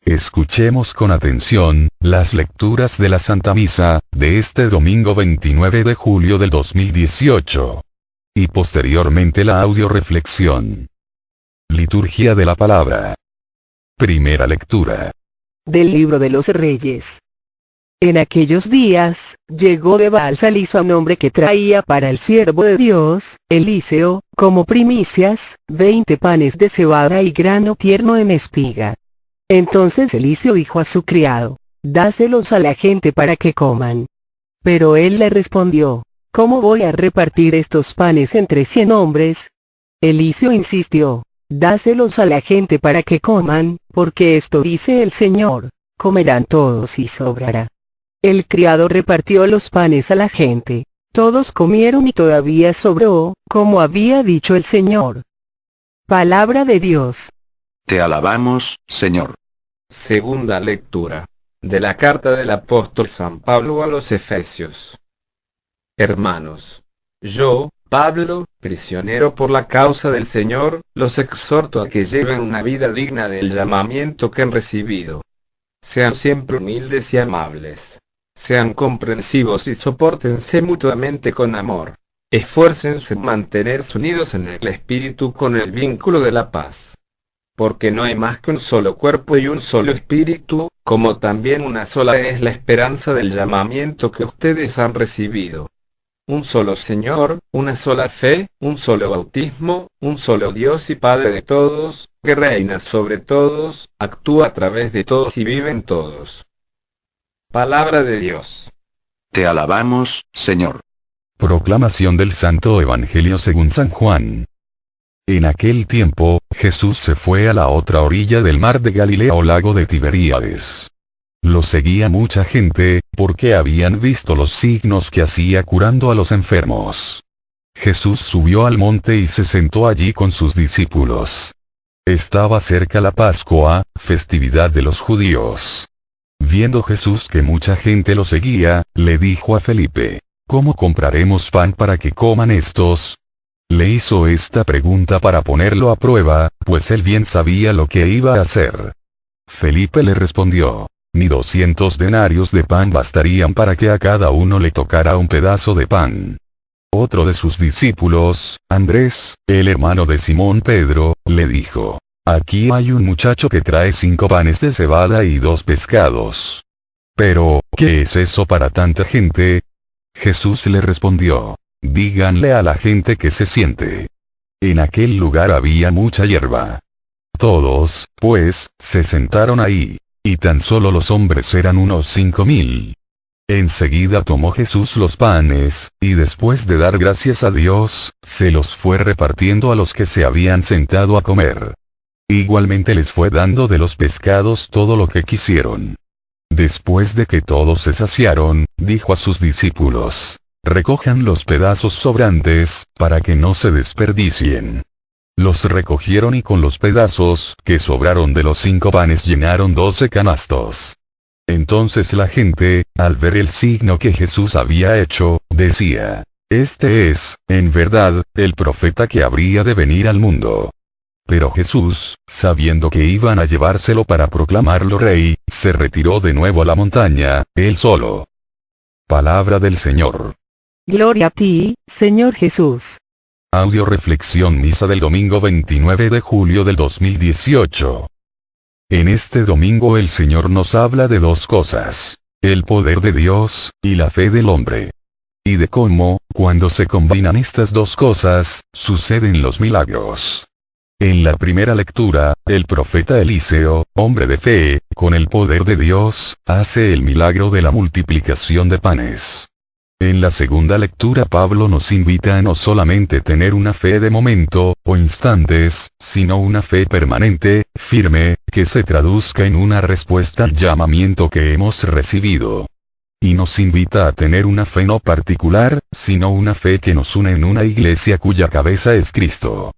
Escuchemos con atención, las lecturas de la Santa Misa, de este domingo 29 de julio del 2018. Y posteriormente la audioreflexión. Liturgia de la Palabra. Primera lectura. Del libro de los Reyes. En aquellos días, llegó de Baal-Salis un hombre que traía para el siervo de Dios, Eliseo, como primicias, 20 panes de cebada y grano tierno en espiga. Entonces Eliseo dijo a su criado: dáselos a la gente para que coman. Pero él le respondió: ¿cómo voy a repartir estos panes entre 100 hombres? Eliseo insistió: dáselos a la gente para que coman, porque esto dice el Señor: comerán todos y sobrará. El criado repartió los panes a la gente. Todos comieron y todavía sobró, como había dicho el Señor. Palabra de Dios. Te alabamos, Señor. Segunda lectura. De la carta del apóstol San Pablo a los Efesios. Hermanos, yo, Pablo, prisionero por la causa del Señor, los exhorto a que lleven una vida digna del llamamiento que han recibido. Sean siempre humildes y amables. Sean comprensivos y sopórtense mutuamente con amor. Esfuércense en mantenerse unidos en el Espíritu con el vínculo de la paz. Porque no hay más que un solo cuerpo y un solo espíritu, como también una sola es la esperanza del llamamiento que ustedes han recibido. Un solo Señor, una sola fe, un solo bautismo, un solo Dios y Padre de todos, que reina sobre todos, actúa a través de todos y vive en todos. Palabra de Dios. Te alabamos, Señor. Proclamación del Santo Evangelio según San Juan. En aquel tiempo, Jesús se fue a la otra orilla del mar de Galilea o lago de Tiberíades. Lo seguía mucha gente, porque habían visto los signos que hacía curando a los enfermos. Jesús subió al monte y se sentó allí con sus discípulos. Estaba cerca la Pascua, festividad de los judíos. Viendo Jesús que mucha gente lo seguía, le dijo a Felipe: ¿cómo compraremos pan para que coman estos? Le hizo esta pregunta para ponerlo a prueba, pues él bien sabía lo que iba a hacer. Felipe le respondió: ni 200 denarios de pan bastarían para que a cada uno le tocara un pedazo de pan. Otro de sus discípulos, Andrés, el hermano de Simón Pedro, le dijo: aquí hay un muchacho que trae 5 panes de cebada y 2 pescados. Pero, ¿qué es eso para tanta gente? Jesús le respondió: díganle a la gente que se siente. En aquel lugar había mucha hierba. Todos, pues, se sentaron ahí, y tan solo los hombres eran unos 5000. Enseguida tomó Jesús los panes, y después de dar gracias a Dios, se los fue repartiendo a los que se habían sentado a comer. Igualmente les fue dando de los pescados todo lo que quisieron. Después de que todos se saciaron, dijo a sus discípulos: recojan los pedazos sobrantes, para que no se desperdicien. Los recogieron y con los pedazos que sobraron de los 5 panes llenaron 12 canastos. Entonces la gente, al ver el signo que Jesús había hecho, decía: este es, en verdad, el profeta que habría de venir al mundo. Pero Jesús, sabiendo que iban a llevárselo para proclamarlo rey, se retiró de nuevo a la montaña, él solo. Palabra del Señor. Gloria a ti, Señor Jesús. Audio reflexión misa del domingo 29 de julio del 2018. En este domingo el Señor nos habla de 2 cosas: el poder de Dios, y la fe del hombre. Y de cómo, cuando se combinan estas 2 cosas, suceden los milagros. En la primera lectura, el profeta Eliseo, hombre de fe, con el poder de Dios, hace el milagro de la multiplicación de panes. En la segunda lectura Pablo nos invita a no solamente tener una fe de momento, o instantes, sino una fe permanente, firme, que se traduzca en una respuesta al llamamiento que hemos recibido. Y nos invita a tener una fe no particular, sino una fe que nos une en una iglesia cuya cabeza es Cristo.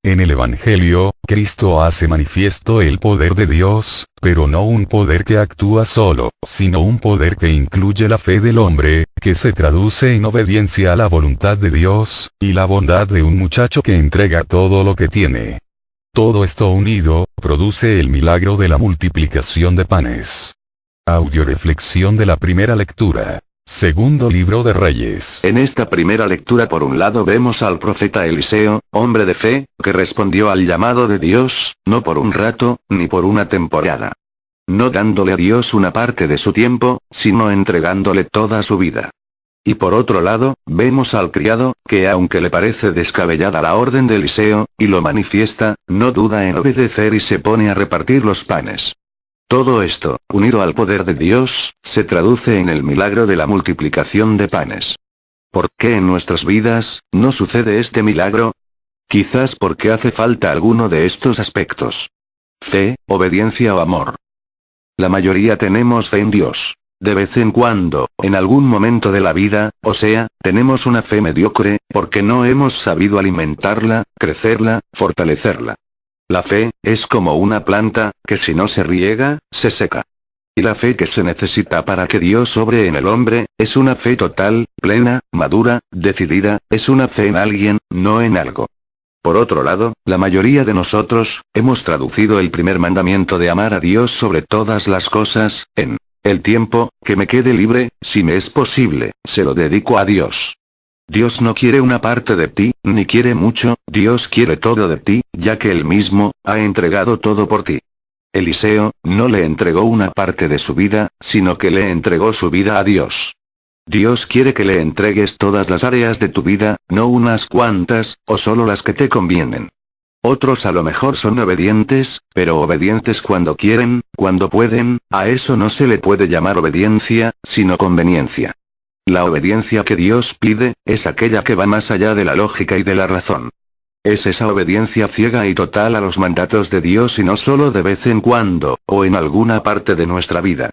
En el Evangelio, Cristo hace manifiesto el poder de Dios, pero no un poder que actúa solo, sino un poder que incluye la fe del hombre, que se traduce en obediencia a la voluntad de Dios, y la bondad de un muchacho que entrega todo lo que tiene. Todo esto unido, produce el milagro de la multiplicación de panes. Audioreflexión de la primera lectura. Segundo libro de Reyes. En esta primera lectura por un lado vemos al profeta Eliseo, hombre de fe, que respondió al llamado de Dios, no por un rato, ni por una temporada. No dándole a Dios una parte de su tiempo, sino entregándole toda su vida. Y por otro lado, vemos al criado, que aunque le parece descabellada la orden de Eliseo, y lo manifiesta, no duda en obedecer y se pone a repartir los panes. Todo esto, unido al poder de Dios, se traduce en el milagro de la multiplicación de panes. ¿Por qué en nuestras vidas no sucede este milagro? Quizás porque hace falta alguno de estos aspectos. Fe, obediencia o amor. La mayoría tenemos fe en Dios. De vez en cuando, en algún momento de la vida, o sea, tenemos una fe mediocre, porque no hemos sabido alimentarla, crecerla, fortalecerla. La fe, es como una planta, que si no se riega, se seca. Y la fe que se necesita para que Dios obre en el hombre, es una fe total, plena, madura, decidida, es una fe en alguien, no en algo. Por otro lado, la mayoría de nosotros, hemos traducido el primer mandamiento de amar a Dios sobre todas las cosas, en el tiempo que me quede libre, si me es posible, se lo dedico a Dios. Dios no quiere una parte de ti, ni quiere mucho, Dios quiere todo de ti, ya que Él mismo, ha entregado todo por ti. Eliseo, no le entregó una parte de su vida, sino que le entregó su vida a Dios. Dios quiere que le entregues todas las áreas de tu vida, no unas cuantas, o solo las que te convienen. Otros a lo mejor son obedientes, pero obedientes cuando quieren, cuando pueden, a eso no se le puede llamar obediencia, sino conveniencia. La obediencia que Dios pide, es aquella que va más allá de la lógica y de la razón. Es esa obediencia ciega y total a los mandatos de Dios y no solo de vez en cuando, o en alguna parte de nuestra vida.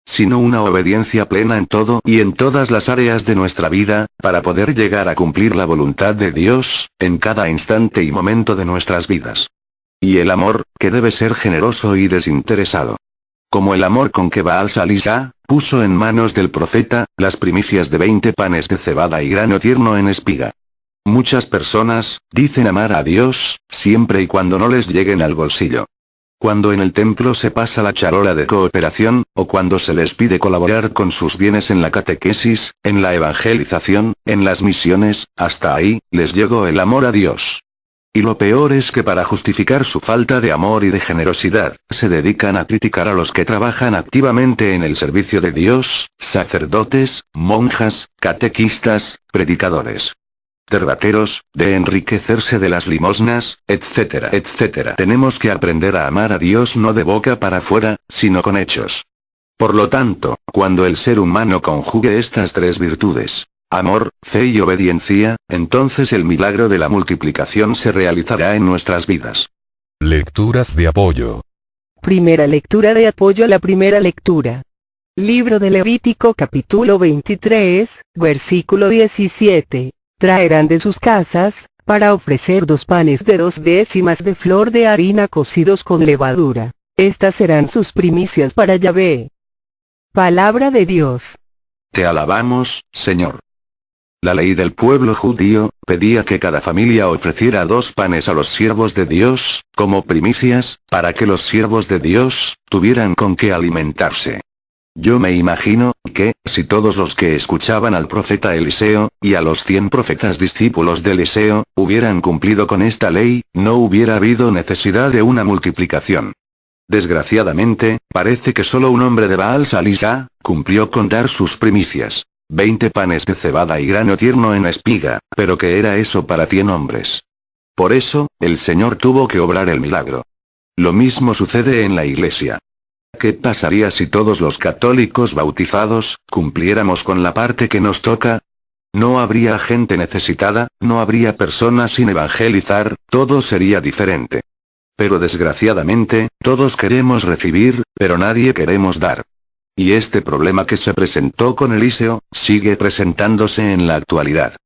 Sino una obediencia plena en todo y en todas las áreas de nuestra vida, para poder llegar a cumplir la voluntad de Dios, en cada instante y momento de nuestras vidas. Y el amor, que debe ser generoso y desinteresado. Como el amor con que Baal-Salisá puso en manos del profeta las primicias de 20 panes de cebada y grano tierno en espiga. Muchas personas dicen amar a Dios, siempre y cuando no les lleguen al bolsillo. Cuando en el templo se pasa la charola de cooperación, o cuando se les pide colaborar con sus bienes en la catequesis, en la evangelización, en las misiones, hasta ahí, les llegó el amor a Dios. Y lo peor es que para justificar su falta de amor y de generosidad, se dedican a criticar a los que trabajan activamente en el servicio de Dios, sacerdotes, monjas, catequistas, predicadores. Terbateros, de enriquecerse de las limosnas, etcétera, etcétera. Tenemos que aprender a amar a Dios no de boca para afuera, sino con hechos. Por lo tanto, cuando el ser humano conjugue estas tres virtudes, amor, fe y obediencia, entonces el milagro de la multiplicación se realizará en nuestras vidas. Lecturas de apoyo. Primera lectura de apoyo a la primera lectura. Libro de Levítico capítulo 23, versículo 17. Traerán de sus casas, para ofrecer 2 panes de 2 décimas de flor de harina cocidos con levadura. Estas serán sus primicias para Yahvé. Palabra de Dios. Te alabamos, Señor. La ley del pueblo judío, pedía que cada familia ofreciera 2 panes a los siervos de Dios, como primicias, para que los siervos de Dios, tuvieran con qué alimentarse. Yo me imagino, que, si todos los que escuchaban al profeta Eliseo, y a los 100 profetas discípulos de Eliseo, hubieran cumplido con esta ley, no hubiera habido necesidad de una multiplicación. Desgraciadamente, parece que solo un hombre de Baal-Salisá, cumplió con dar sus primicias. 20 panes de cebada y grano tierno en espiga, pero ¿qué era eso para 100 hombres? Por eso, el Señor tuvo que obrar el milagro. Lo mismo sucede en la Iglesia. ¿Qué pasaría si todos los católicos bautizados, cumpliéramos con la parte que nos toca? No habría gente necesitada, no habría personas sin evangelizar, todo sería diferente. Pero desgraciadamente, todos queremos recibir, pero nadie queremos dar. Y este problema que se presentó con Eliseo, sigue presentándose en la actualidad.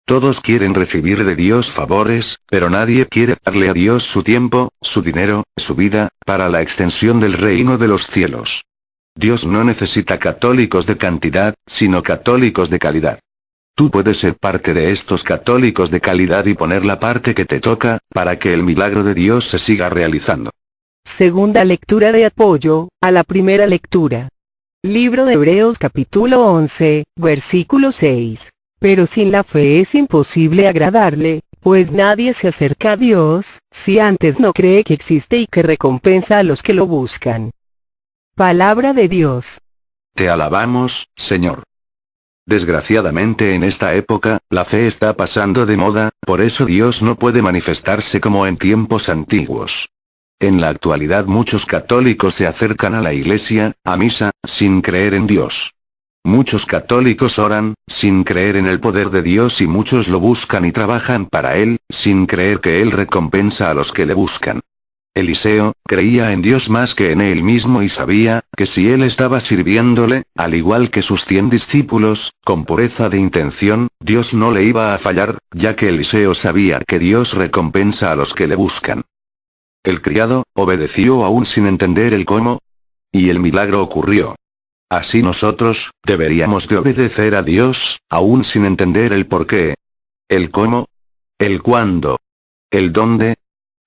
Todos quieren recibir de Dios favores, pero nadie quiere darle a Dios su tiempo, su dinero, su vida, para la extensión del reino de los cielos. Dios no necesita católicos de cantidad, sino católicos de calidad. Tú puedes ser parte de estos católicos de calidad y poner la parte que te toca, para que el milagro de Dios se siga realizando. Segunda lectura de apoyo a la primera lectura. Libro de Hebreos capítulo 11, versículo 6. Pero sin la fe es imposible agradarle, pues nadie se acerca a Dios, si antes no cree que existe y que recompensa a los que lo buscan. Palabra de Dios. Te alabamos, Señor. Desgraciadamente en esta época, la fe está pasando de moda, por eso Dios no puede manifestarse como en tiempos antiguos. En la actualidad muchos católicos se acercan a la iglesia, a misa, sin creer en Dios. Muchos católicos oran, sin creer en el poder de Dios y muchos lo buscan y trabajan para Él, sin creer que Él recompensa a los que le buscan. Eliseo, creía en Dios más que en él mismo y sabía, que si él estaba sirviéndole, al igual que sus 100 discípulos, con pureza de intención, Dios no le iba a fallar, ya que Eliseo sabía que Dios recompensa a los que le buscan. El criado, obedeció aún sin entender el cómo, y el milagro ocurrió. Así nosotros, deberíamos de obedecer a Dios, aún sin entender el por qué, el cómo, el cuándo, el dónde.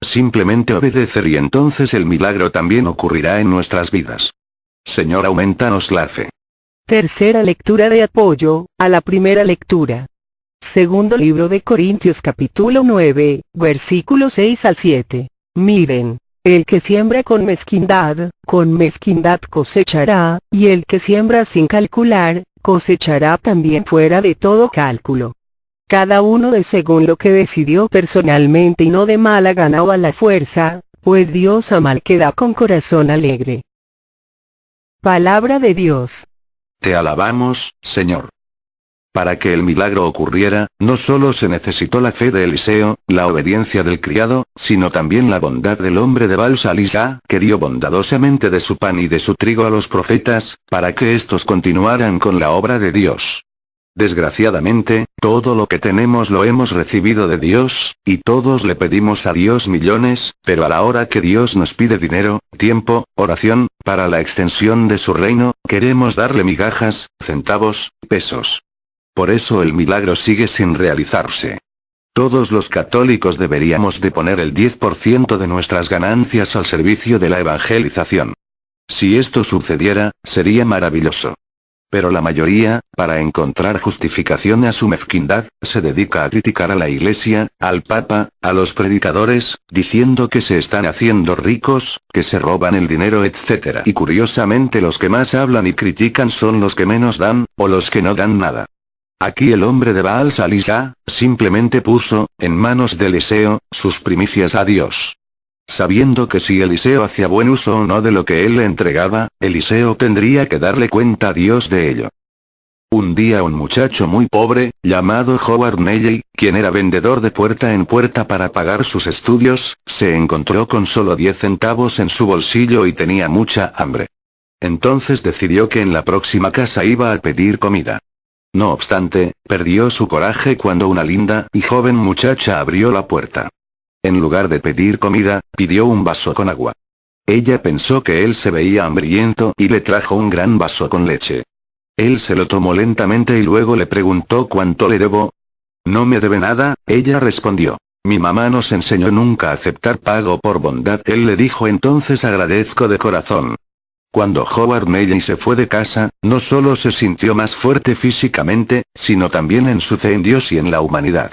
Simplemente obedecer y entonces el milagro también ocurrirá en nuestras vidas. Señor, aumentanos la fe. Tercera lectura de apoyo a la primera lectura. Segundo libro de Corintios capítulo 9, versículos 6 al 7. Miren, el que siembra con mezquindad cosechará, y el que siembra sin calcular, cosechará también fuera de todo cálculo. Cada uno de según lo que decidió personalmente y no de mala gana o a la fuerza, pues Dios ama al que da con corazón alegre. Palabra de Dios. Te alabamos, Señor. Para que el milagro ocurriera, no solo se necesitó la fe de Eliseo, la obediencia del criado, sino también la bondad del hombre de Baal-Salisá, que dio bondadosamente de su pan y de su trigo a los profetas, para que éstos continuaran con la obra de Dios. Desgraciadamente, todo lo que tenemos lo hemos recibido de Dios, y todos le pedimos a Dios millones, pero a la hora que Dios nos pide dinero, tiempo, oración, para la extensión de su reino, queremos darle migajas, centavos, pesos. Por eso el milagro sigue sin realizarse. Todos los católicos deberíamos de poner el 10% de nuestras ganancias al servicio de la evangelización. Si esto sucediera, sería maravilloso. Pero la mayoría, para encontrar justificación a su mezquindad, se dedica a criticar a la Iglesia, al Papa, a los predicadores, diciendo que se están haciendo ricos, que se roban el dinero, etc. Y curiosamente los que más hablan y critican son los que menos dan, o los que no dan nada. Aquí el hombre de Baal-Salisá, simplemente puso, en manos de Eliseo, sus primicias a Dios. Sabiendo que si Eliseo hacía buen uso o no de lo que él le entregaba, Eliseo tendría que darle cuenta a Dios de ello. Un día un muchacho muy pobre, llamado Howard Neely, quien era vendedor de puerta en puerta para pagar sus estudios, se encontró con solo 10 centavos en su bolsillo y tenía mucha hambre. Entonces decidió que en la próxima casa iba a pedir comida. No obstante, perdió su coraje cuando una linda y joven muchacha abrió la puerta. En lugar de pedir comida, pidió un vaso con agua. Ella pensó que él se veía hambriento y le trajo un gran vaso con leche. Él se lo tomó lentamente y luego le preguntó cuánto le debo. No me debe nada, ella respondió. Mi mamá nos enseñó nunca a aceptar pago por bondad. Él le dijo entonces agradezco de corazón. Cuando Howard Neely se fue de casa, no solo se sintió más fuerte físicamente, sino también en su fe en Dios y en la humanidad.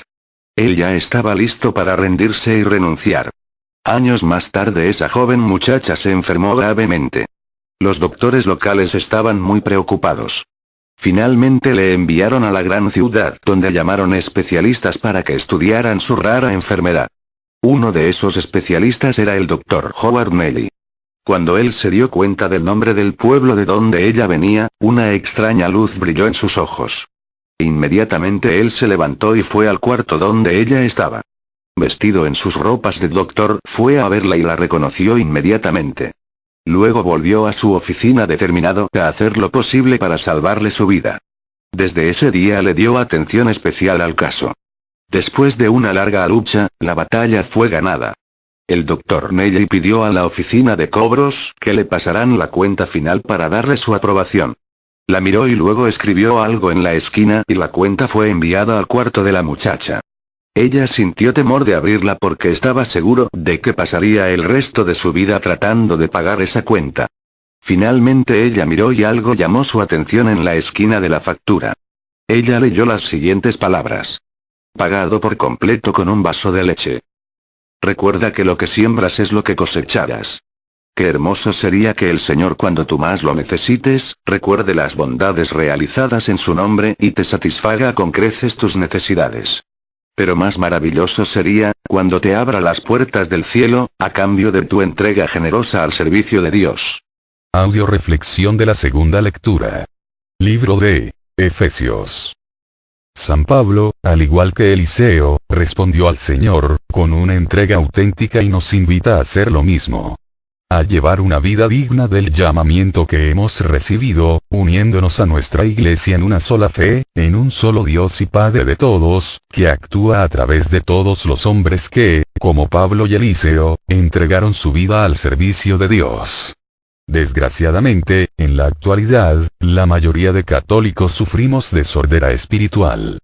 Él ya estaba listo para rendirse y renunciar. Años más tarde esa joven muchacha se enfermó gravemente. Los doctores locales estaban muy preocupados. Finalmente le enviaron a la gran ciudad donde llamaron especialistas para que estudiaran su rara enfermedad. Uno de esos especialistas era el doctor Howard Neely. Cuando él se dio cuenta del nombre del pueblo de donde ella venía, una extraña luz brilló en sus ojos. Inmediatamente él se levantó y fue al cuarto donde ella estaba. Vestido en sus ropas de doctor, fue a verla y la reconoció inmediatamente. Luego volvió a su oficina determinado a hacer lo posible para salvarle su vida. Desde ese día le dio atención especial al caso. Después de una larga lucha, la batalla fue ganada. El doctor Neely pidió a la oficina de cobros que le pasaran la cuenta final para darle su aprobación. La miró y luego escribió algo en la esquina y la cuenta fue enviada al cuarto de la muchacha. Ella sintió temor de abrirla porque estaba seguro de que pasaría el resto de su vida tratando de pagar esa cuenta. Finalmente ella miró y algo llamó su atención en la esquina de la factura. Ella leyó las siguientes palabras. Pagado por completo con un vaso de leche. Recuerda que lo que siembras es lo que cosecharás. Qué hermoso sería que el Señor cuando tú más lo necesites, recuerde las bondades realizadas en su nombre y te satisfaga con creces tus necesidades. Pero más maravilloso sería, cuando te abra las puertas del cielo, a cambio de tu entrega generosa al servicio de Dios. Audio reflexión de la segunda lectura. Libro de Efesios. San Pablo, al igual que Eliseo, respondió al Señor, con una entrega auténtica y nos invita a hacer lo mismo. A llevar una vida digna del llamamiento que hemos recibido, uniéndonos a nuestra iglesia en una sola fe, en un solo Dios y Padre de todos, que actúa a través de todos los hombres que, como Pablo y Eliseo, entregaron su vida al servicio de Dios. Desgraciadamente, en la actualidad, la mayoría de católicos sufrimos de sordera espiritual.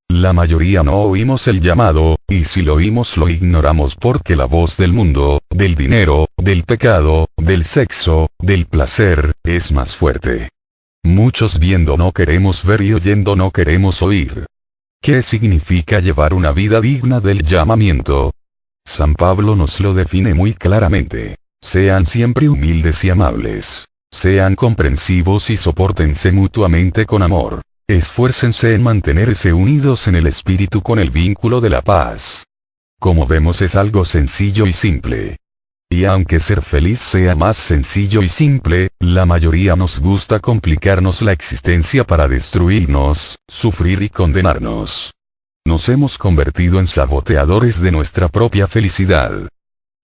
La mayoría no oímos el llamado, y si lo oímos lo ignoramos porque la voz del mundo, del dinero, del pecado, del sexo, del placer, es más fuerte. Muchos viendo no queremos ver y oyendo no queremos oír. ¿Qué significa llevar una vida digna del llamamiento? San Pablo nos lo define muy claramente. Sean siempre humildes y amables. Sean comprensivos y sopórtense mutuamente con amor. Esfuércense en mantenerse unidos en el espíritu con el vínculo de la paz. Como vemos es algo sencillo y simple. Y aunque ser feliz sea más sencillo y simple, la mayoría nos gusta complicarnos la existencia para destruirnos, sufrir y condenarnos. Nos hemos convertido en saboteadores de nuestra propia felicidad.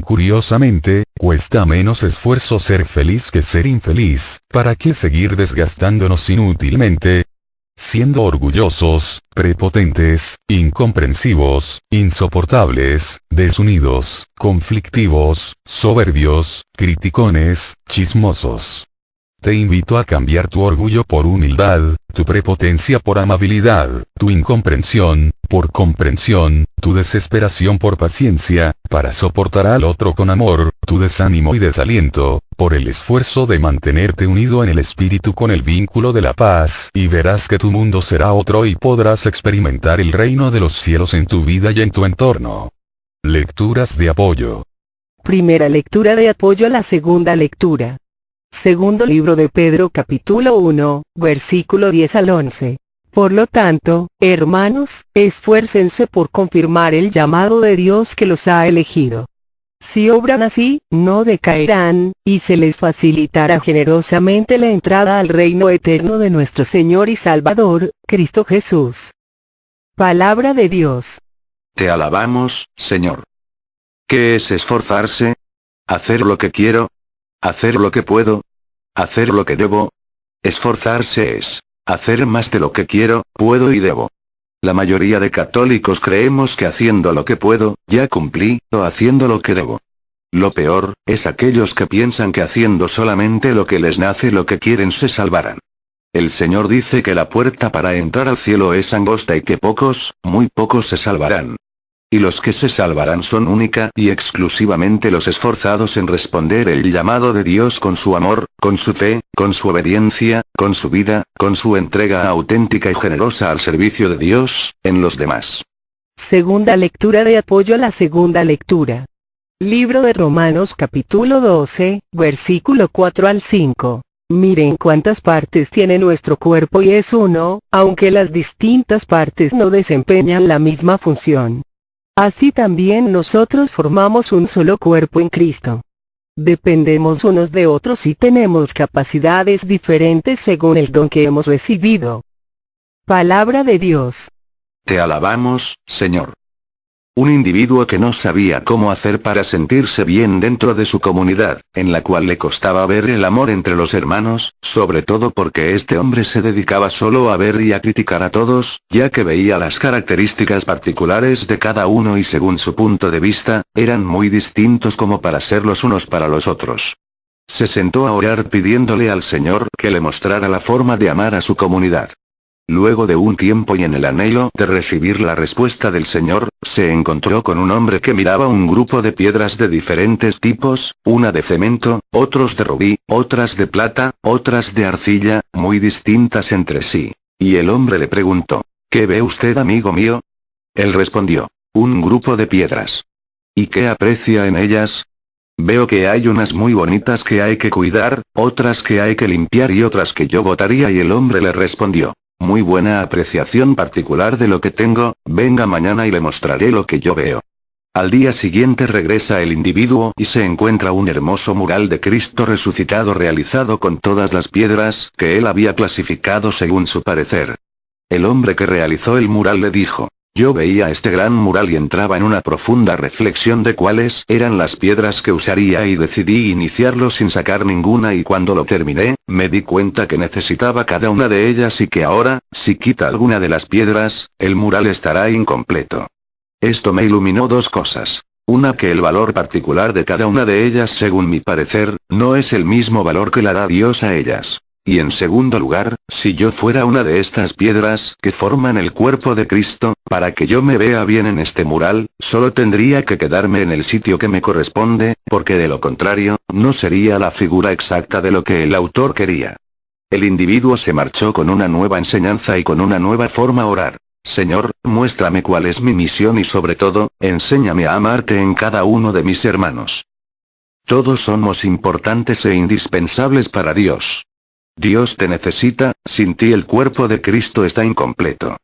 Curiosamente, cuesta menos esfuerzo ser feliz que ser infeliz, ¿para qué seguir desgastándonos inútilmente? Siendo orgullosos, prepotentes, incomprensivos, insoportables, desunidos, conflictivos, soberbios, criticones, chismosos. Te invito a cambiar tu orgullo por humildad, tu prepotencia por amabilidad, tu incomprensión, por comprensión, tu desesperación por paciencia, para soportar al otro con amor, tu desánimo y desaliento, por el esfuerzo de mantenerte unido en el espíritu con el vínculo de la paz, y verás que tu mundo será otro y podrás experimentar el reino de los cielos en tu vida y en tu entorno. Lecturas de apoyo. Primera lectura de apoyo a la segunda lectura. Segundo libro de Pedro capítulo 1, versículo 10 al 11. Por lo tanto, hermanos, esfuércense por confirmar el llamado de Dios que los ha elegido. Si obran así, no decaerán, y se les facilitará generosamente la entrada al reino eterno de nuestro Señor y Salvador, Cristo Jesús. Palabra de Dios. Te alabamos, Señor. ¿Qué es esforzarse? ¿Hacer lo que quiero? ¿Hacer lo que puedo? ¿Hacer lo que debo? Esforzarse es hacer más de lo que quiero, puedo y debo. La mayoría de católicos creemos que haciendo lo que puedo, ya cumplí, o haciendo lo que debo. Lo peor, es aquellos que piensan que haciendo solamente lo que les nace lo que quieren se salvarán. El Señor dice que la puerta para entrar al cielo es angosta y que pocos, muy pocos se salvarán. Y los que se salvarán son única y exclusivamente los esforzados en responder el llamado de Dios con su amor, con su fe, con su obediencia, con su vida, con su entrega auténtica y generosa al servicio de Dios, en los demás. Segunda lectura de apoyo a la segunda lectura. Libro de Romanos capítulo 12, versículo 4 al 5. Miren cuántas partes tiene nuestro cuerpo y es uno, aunque las distintas partes no desempeñan la misma función. Así también nosotros formamos un solo cuerpo en Cristo. Dependemos unos de otros y tenemos capacidades diferentes según el don que hemos recibido. Palabra de Dios. Te alabamos, Señor. Un individuo que no sabía cómo hacer para sentirse bien dentro de su comunidad, en la cual le costaba ver el amor entre los hermanos, sobre todo porque este hombre se dedicaba solo a ver y a criticar a todos, ya que veía las características particulares de cada uno y según su punto de vista, eran muy distintos como para ser los unos para los otros. Se sentó a orar pidiéndole al Señor que le mostrara la forma de amar a su comunidad. Luego de un tiempo y en el anhelo de recibir la respuesta del Señor, se encontró con un hombre que miraba un grupo de piedras de diferentes tipos, una de cemento, otros de rubí, otras de plata, otras de arcilla, muy distintas entre sí. Y el hombre le preguntó, ¿qué ve usted, amigo mío? Él respondió, un grupo de piedras. ¿Y qué aprecia en ellas? Veo que hay unas muy bonitas que hay que cuidar, otras que hay que limpiar y otras que yo botaría. Y el hombre le respondió, muy buena apreciación particular de lo que tengo, venga mañana y le mostraré lo que yo veo. Al día siguiente regresa el individuo y se encuentra un hermoso mural de Cristo resucitado realizado con todas las piedras que él había clasificado según su parecer. El hombre que realizó el mural le dijo, yo veía este gran mural y entraba en una profunda reflexión de cuáles eran las piedras que usaría y decidí iniciarlo sin sacar ninguna y cuando lo terminé, me di cuenta que necesitaba cada una de ellas y que ahora, si quita alguna de las piedras, el mural estará incompleto. Esto me iluminó dos cosas. Una, que el valor particular de cada una de ellas según mi parecer, no es el mismo valor que la da Dios a ellas. Y en segundo lugar, si yo fuera una de estas piedras que forman el cuerpo de Cristo, para que yo me vea bien en este mural, solo tendría que quedarme en el sitio que me corresponde, porque de lo contrario, no sería la figura exacta de lo que el autor quería. El individuo se marchó con una nueva enseñanza y con una nueva forma orar. Señor, muéstrame cuál es mi misión y sobre todo, enséñame a amarte en cada uno de mis hermanos. Todos somos importantes e indispensables para Dios. Dios te necesita, sin ti el cuerpo de Cristo está incompleto.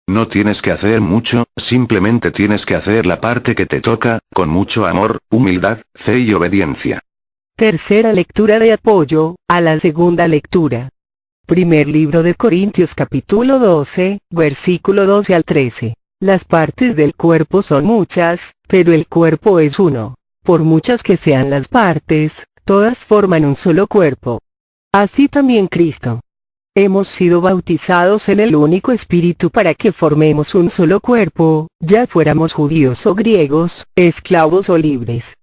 No tienes que hacer mucho, simplemente tienes que hacer la parte que te toca, con mucho amor, humildad, fe y obediencia. Tercera lectura de apoyo a la segunda lectura. Primer libro de Corintios capítulo 12, versículo 12 al 13. Las partes del cuerpo son muchas, pero el cuerpo es uno. Por muchas que sean las partes, todas forman un solo cuerpo. Así también Cristo. Hemos sido bautizados en el único Espíritu para que formemos un solo cuerpo, ya fuéramos judíos o griegos, esclavos o libres.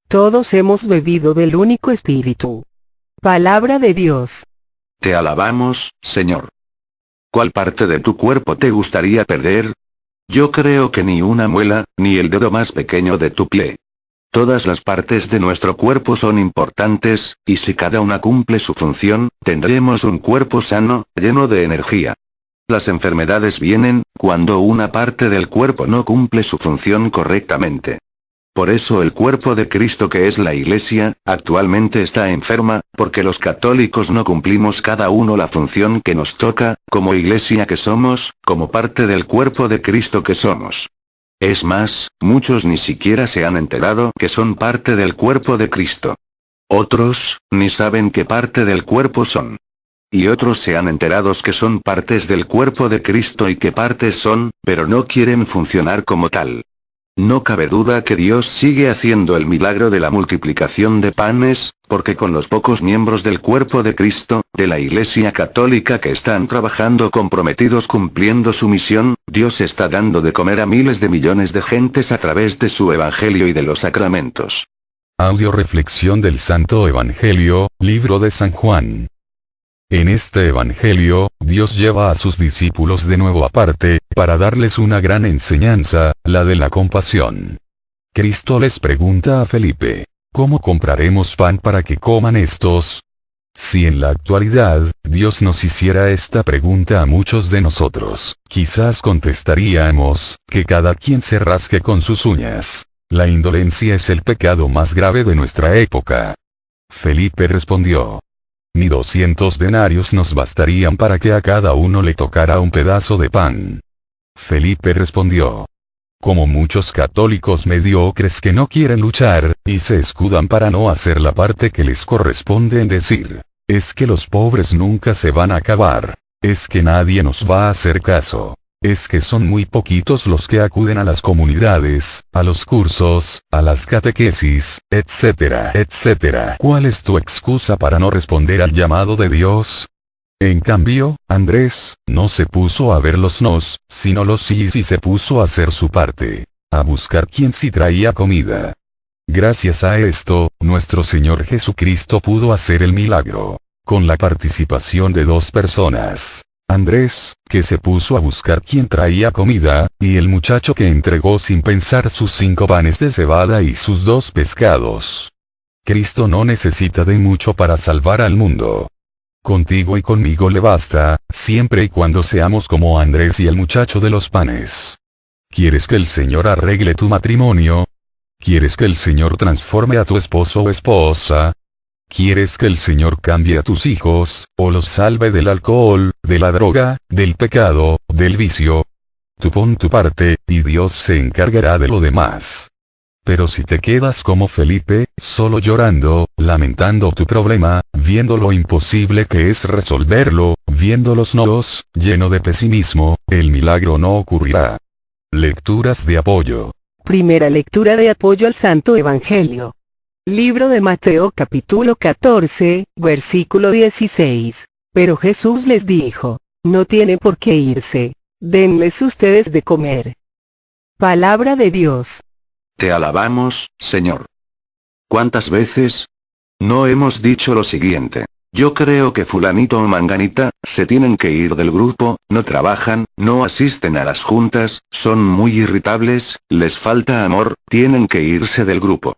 Todos hemos bebido del único Espíritu. Palabra de Dios. Te alabamos, Señor. ¿Cuál parte de tu cuerpo te gustaría perder? Yo creo que ni una muela, ni el dedo más pequeño de tu pie. Todas las partes de nuestro cuerpo son importantes, y si cada una cumple su función, tendremos un cuerpo sano, lleno de energía. Las enfermedades vienen, cuando una parte del cuerpo no cumple su función correctamente. Por eso el cuerpo de Cristo, que es la Iglesia, actualmente está enferma, porque los católicos no cumplimos cada uno la función que nos toca, como Iglesia que somos, como parte del cuerpo de Cristo que somos. Es más, muchos ni siquiera se han enterado que son parte del cuerpo de Cristo. Otros, ni saben qué parte del cuerpo son. Y otros se han enterado que son partes del cuerpo de Cristo y qué partes son, pero no quieren funcionar como tal. No cabe duda que Dios sigue haciendo el milagro de la multiplicación de panes, porque con los pocos miembros del cuerpo de Cristo, de la Iglesia Católica que están trabajando comprometidos cumpliendo su misión, Dios está dando de comer a miles de millones de gentes a través de su Evangelio y de los sacramentos. Audio reflexión del Santo Evangelio, libro de San Juan. En este Evangelio, Dios lleva a sus discípulos de nuevo aparte, para darles una gran enseñanza, la de la compasión. Cristo les pregunta a Felipe, ¿cómo compraremos pan para que coman estos? Si en la actualidad, Dios nos hiciera esta pregunta a muchos de nosotros, quizás contestaríamos, que cada quien se rasque con sus uñas. La indolencia es el pecado más grave de nuestra época. Felipe respondió, ni 200 denarios nos bastarían para que a cada uno le tocara un pedazo de pan. Felipe respondió, como muchos católicos mediocres que no quieren luchar, y se escudan para no hacer la parte que les corresponde en decir, es que los pobres nunca se van a acabar, es que nadie nos va a hacer caso, es que son muy poquitos los que acuden a las comunidades, a los cursos, a las catequesis, etcétera, etcétera. ¿Cuál es tu excusa para no responder al llamado de Dios? En cambio, Andrés, no se puso a ver los nos, sino los sís y se puso a hacer su parte. A buscar quién sí traía comida. Gracias a esto, nuestro Señor Jesucristo pudo hacer el milagro. Con la participación de dos personas. Andrés, que se puso a buscar quién traía comida, y el muchacho que entregó sin pensar sus 5 panes de cebada y sus 2 pescados. Cristo no necesita de mucho para salvar al mundo. Contigo y conmigo le basta, siempre y cuando seamos como Andrés y el muchacho de los panes. ¿Quieres que el Señor arregle tu matrimonio? ¿Quieres que el Señor transforme a tu esposo o esposa? ¿Quieres que el Señor cambie a tus hijos, o los salve del alcohol, de la droga, del pecado, del vicio? Tú pon tu parte, y Dios se encargará de lo demás. Pero si te quedas como Felipe, solo llorando, lamentando tu problema, viendo lo imposible que es resolverlo, viendo los nodos, lleno de pesimismo, el milagro no ocurrirá. Lecturas de apoyo. Primera lectura de apoyo al Santo Evangelio. Libro de Mateo capítulo 14, versículo 16. Pero Jesús les dijo, no tiene por qué irse, denles ustedes de comer. Palabra de Dios. Te alabamos, Señor. ¿Cuántas veces no hemos dicho lo siguiente? Yo creo que fulanito o manganita, se tienen que ir del grupo, no trabajan, no asisten a las juntas, son muy irritables, les falta amor, tienen que irse del grupo.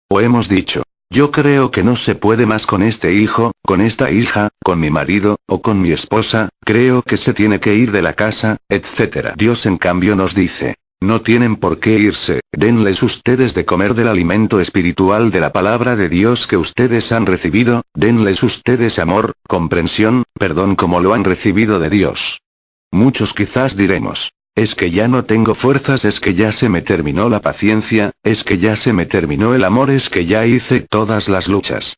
O hemos dicho, yo creo que no se puede más con este hijo, con esta hija, con mi marido, o con mi esposa, creo que se tiene que ir de la casa, etc. Dios en cambio nos dice, no tienen por qué irse, denles ustedes de comer del alimento espiritual de la palabra de Dios que ustedes han recibido, denles ustedes amor, comprensión, perdón como lo han recibido de Dios. Muchos quizás diremos, es que ya no tengo fuerzas, es que ya se me terminó la paciencia, es que ya se me terminó el amor, es que ya hice todas las luchas.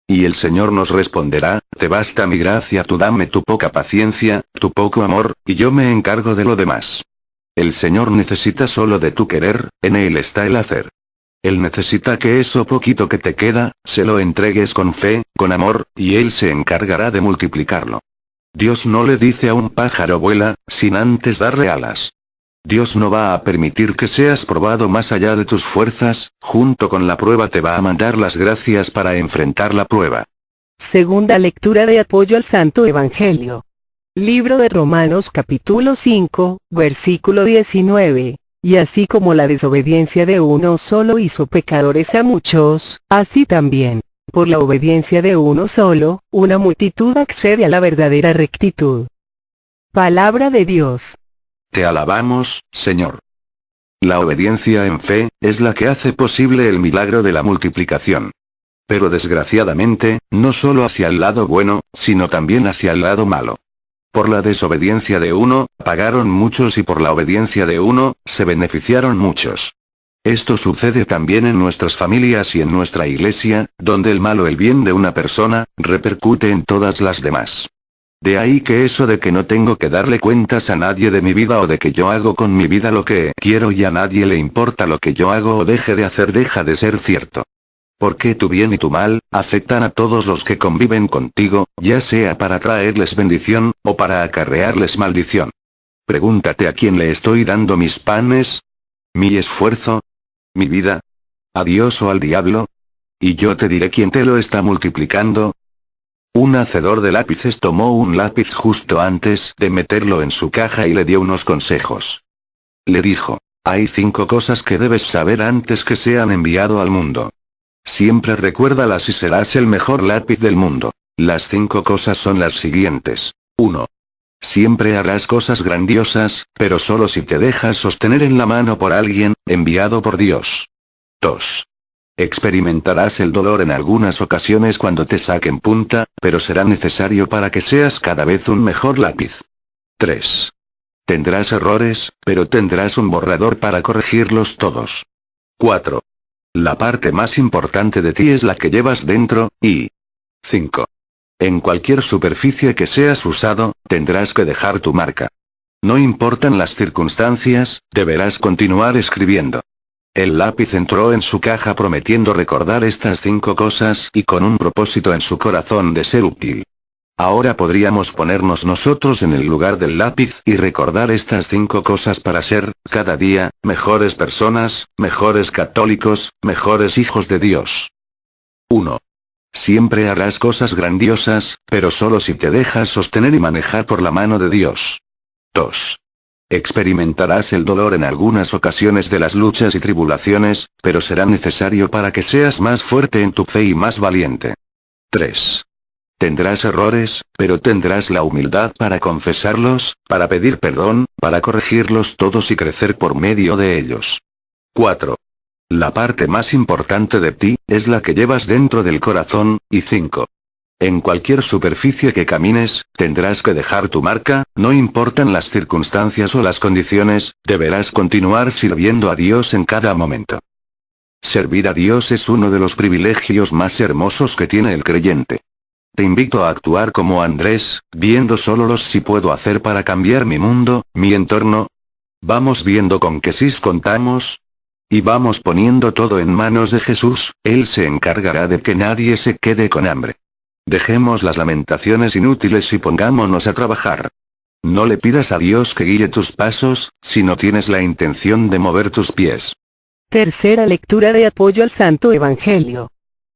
Y el Señor nos responderá, te basta mi gracia, tú dame tu poca paciencia, tu poco amor, y yo me encargo de lo demás. El Señor necesita solo de tu querer, en Él está el hacer. Él necesita que eso poquito que te queda, se lo entregues con fe, con amor, y Él se encargará de multiplicarlo. Dios no le dice a un pájaro vuela, sin antes darle alas. Dios no va a permitir que seas probado más allá de tus fuerzas, junto con la prueba te va a mandar las gracias para enfrentar la prueba. Segunda lectura de apoyo al Santo Evangelio. Libro de Romanos capítulo 5, versículo 19. Y así como la desobediencia de uno solo hizo pecadores a muchos, así también, por la obediencia de uno solo, una multitud accede a la verdadera rectitud. Palabra de Dios. Te alabamos, Señor. La obediencia en fe, es la que hace posible el milagro de la multiplicación. Pero desgraciadamente, no solo hacia el lado bueno, sino también hacia el lado malo. Por la desobediencia de uno, pagaron muchos y por la obediencia de uno, se beneficiaron muchos. Esto sucede también en nuestras familias y en nuestra iglesia, donde el mal o el bien de una persona, repercute en todas las demás. De ahí que eso de que no tengo que darle cuentas a nadie de mi vida o de que yo hago con mi vida lo que quiero y a nadie le importa lo que yo hago o deje de hacer deja de ser cierto. Porque tu bien y tu mal, afectan a todos los que conviven contigo, ya sea para traerles bendición, o para acarrearles maldición. Pregúntate a quién le estoy dando mis panes, mi esfuerzo, mi vida, a Dios o al diablo, y yo te diré quién te lo está multiplicando. Un hacedor de lápices tomó un lápiz justo antes de meterlo en su caja y le dio unos consejos. Le dijo, hay 5 cosas que debes saber antes que sean enviado al mundo. Siempre recuérdalas y serás el mejor lápiz del mundo. Las 5 cosas son las siguientes. 1. Siempre harás cosas grandiosas, pero solo si te dejas sostener en la mano por alguien, enviado por Dios. 2. Experimentarás el dolor en algunas ocasiones cuando te saquen punta, pero será necesario para que seas cada vez un mejor lápiz. 3. Tendrás errores, pero tendrás un borrador para corregirlos todos. 4. La parte más importante de ti es la que llevas dentro, y 5. En cualquier superficie que seas usado, tendrás que dejar tu marca. No importan las circunstancias, deberás continuar escribiendo. El lápiz entró en su caja prometiendo recordar estas 5 cosas y con un propósito en su corazón de ser útil. Ahora podríamos ponernos nosotros en el lugar del lápiz y recordar estas 5 cosas para ser, cada día, mejores personas, mejores católicos, mejores hijos de Dios. 1. Siempre harás cosas grandiosas, pero solo si te dejas sostener y manejar por la mano de Dios. 2. Experimentarás el dolor en algunas ocasiones de las luchas y tribulaciones, pero será necesario para que seas más fuerte en tu fe y más valiente. 3. Tendrás errores, pero tendrás la humildad para confesarlos, para pedir perdón, para corregirlos todos y crecer por medio de ellos. 4. La parte más importante de ti, es la que llevas dentro del corazón, y 5. En cualquier superficie que camines, tendrás que dejar tu marca, no importan las circunstancias o las condiciones, deberás continuar sirviendo a Dios en cada momento. Servir a Dios es uno de los privilegios más hermosos que tiene el creyente. Te invito a actuar como Andrés, viendo solo los si puedo hacer para cambiar mi mundo, mi entorno. Vamos viendo con qué sí contamos. Y vamos poniendo todo en manos de Jesús, Él se encargará de que nadie se quede con hambre. Dejemos las lamentaciones inútiles y pongámonos a trabajar. No le pidas a Dios que guíe tus pasos, si no tienes la intención de mover tus pies. Tercera lectura de apoyo al Santo Evangelio.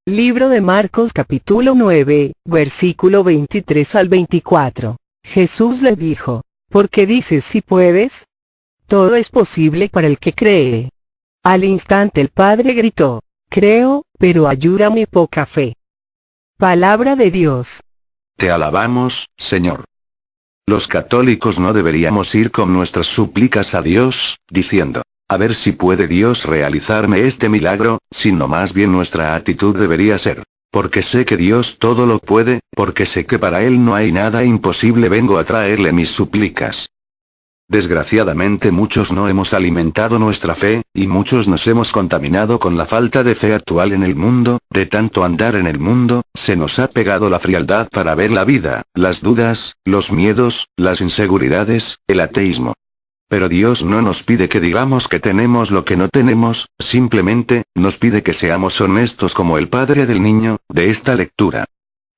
Libro de Marcos capítulo 9, versículo 23 al 24. Jesús le dijo: ¿por qué dices si puedes? Todo es posible para el que cree. Al instante el padre gritó: creo, pero ayuda mi poca fe. Palabra de Dios. Te alabamos, Señor. Los católicos no deberíamos ir con nuestras súplicas a Dios, diciendo: a ver si puede Dios realizarme este milagro, sino más bien nuestra actitud debería ser: porque sé que Dios todo lo puede, porque sé que para Él no hay nada imposible, vengo a traerle mis súplicas. Desgraciadamente muchos no hemos alimentado nuestra fe, y muchos nos hemos contaminado con la falta de fe actual en el mundo, de tanto andar en el mundo, se nos ha pegado la frialdad para ver la vida, las dudas, los miedos, las inseguridades, el ateísmo. Pero Dios no nos pide que digamos que tenemos lo que no tenemos, simplemente, nos pide que seamos honestos como el padre del niño, de esta lectura.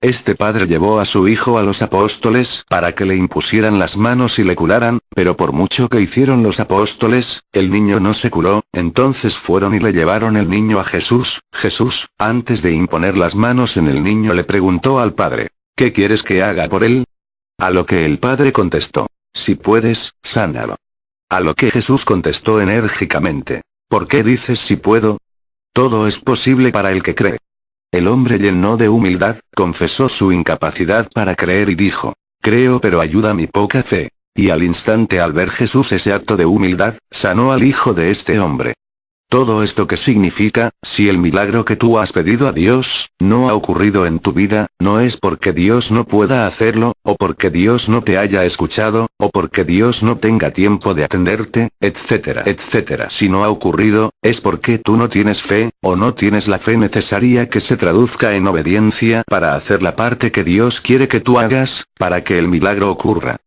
Este padre llevó a su hijo a los apóstoles para que le impusieran las manos y le curaran, pero por mucho que hicieron los apóstoles, el niño no se curó, entonces fueron y le llevaron el niño a Jesús. Jesús, antes de imponer las manos en el niño, le preguntó al padre: ¿qué quieres que haga por él? A lo que el padre contestó: si puedes, sánalo. A lo que Jesús contestó enérgicamente: ¿por qué dices si puedo? Todo es posible para el que cree. El hombre, lleno de humildad, confesó su incapacidad para creer y dijo: creo, pero ayuda mi poca fe. Y al instante, al ver Jesús ese acto de humildad, sanó al hijo de este hombre. Todo esto que significa, si el milagro que tú has pedido a Dios, no ha ocurrido en tu vida, no es porque Dios no pueda hacerlo, o porque Dios no te haya escuchado, o porque Dios no tenga tiempo de atenderte, etcétera, etcétera. Si no ha ocurrido, es porque tú no tienes fe, o no tienes la fe necesaria que se traduzca en obediencia para hacer la parte que Dios quiere que tú hagas, para que el milagro ocurra.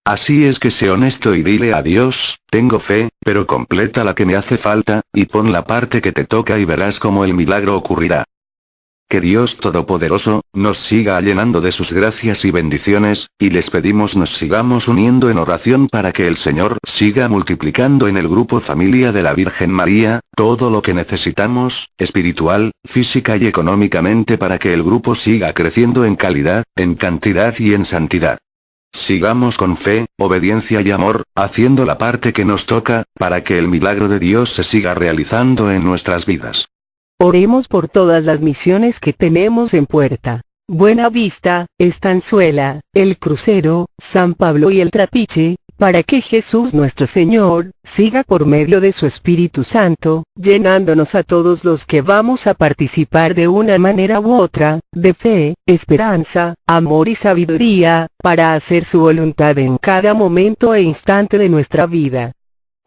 Así es que sé honesto y dile a Dios: tengo fe, pero completa la que me hace falta, y pon la parte que te toca y verás cómo el milagro ocurrirá. Que Dios Todopoderoso, nos siga llenando de sus gracias y bendiciones, y les pedimos nos sigamos uniendo en oración para que el Señor siga multiplicando en el grupo Familia de la Virgen María, todo lo que necesitamos, espiritual, física y económicamente, para que el grupo siga creciendo en calidad, en cantidad y en santidad. Sigamos con fe, obediencia y amor, haciendo la parte que nos toca, para que el milagro de Dios se siga realizando en nuestras vidas. Oremos por todas las misiones que tenemos en puerta: Buena Vista, Estanzuela, El Crucero, San Pablo y El Trapiche, para que Jesús nuestro Señor, siga por medio de su Espíritu Santo, llenándonos a todos los que vamos a participar de una manera u otra, de fe, esperanza, amor y sabiduría, para hacer su voluntad en cada momento e instante de nuestra vida.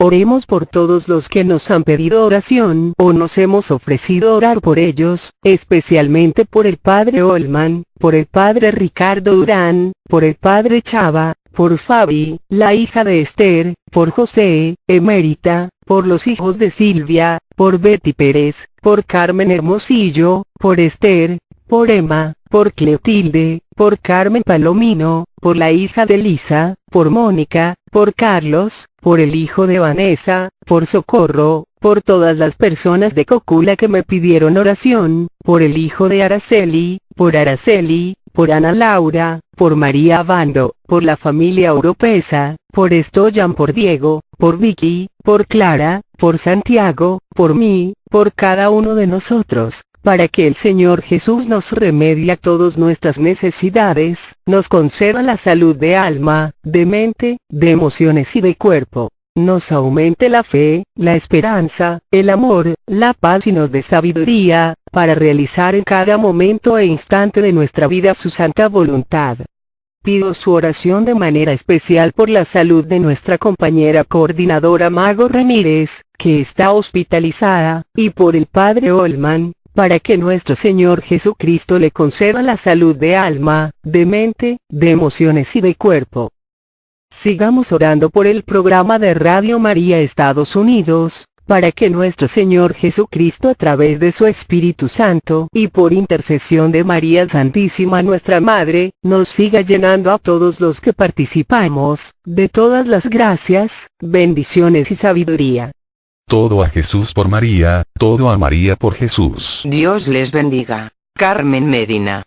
Oremos por todos los que nos han pedido oración o nos hemos ofrecido orar por ellos, especialmente por el Padre Olman, por el Padre Ricardo Durán, por el Padre Chava, por Fabi, la hija de Esther, por José, Emérita, por los hijos de Silvia, por Betty Pérez, por Carmen Hermosillo, por Esther, por Emma, por Cleotilde, por Carmen Palomino, por la hija de Lisa, por Mónica, por Carlos, por el hijo de Vanessa, por Socorro, por todas las personas de Cocula que me pidieron oración, por el hijo de Araceli, por Ana Laura, por María Abando, por la familia Oropesa, por Stoyan, por Diego, por Vicky, por Clara, por Santiago, por mí, por cada uno de nosotros, para que el Señor Jesús nos remedie a todas nuestras necesidades, nos conceda la salud de alma, de mente, de emociones y de cuerpo, nos aumente la fe, la esperanza, el amor, la paz y nos dé sabiduría, para realizar en cada momento e instante de nuestra vida su santa voluntad. Pido su oración de manera especial por la salud de nuestra compañera coordinadora Mago Ramírez, que está hospitalizada, y por el Padre Olman, para que nuestro Señor Jesucristo le conceda la salud de alma, de mente, de emociones y de cuerpo. Sigamos orando por el programa de Radio María Estados Unidos, para que nuestro Señor Jesucristo a través de su Espíritu Santo y por intercesión de María Santísima nuestra Madre, nos siga llenando a todos los que participamos, de todas las gracias, bendiciones y sabiduría. Todo a Jesús por María, todo a María por Jesús. Dios les bendiga. Carmen Medina.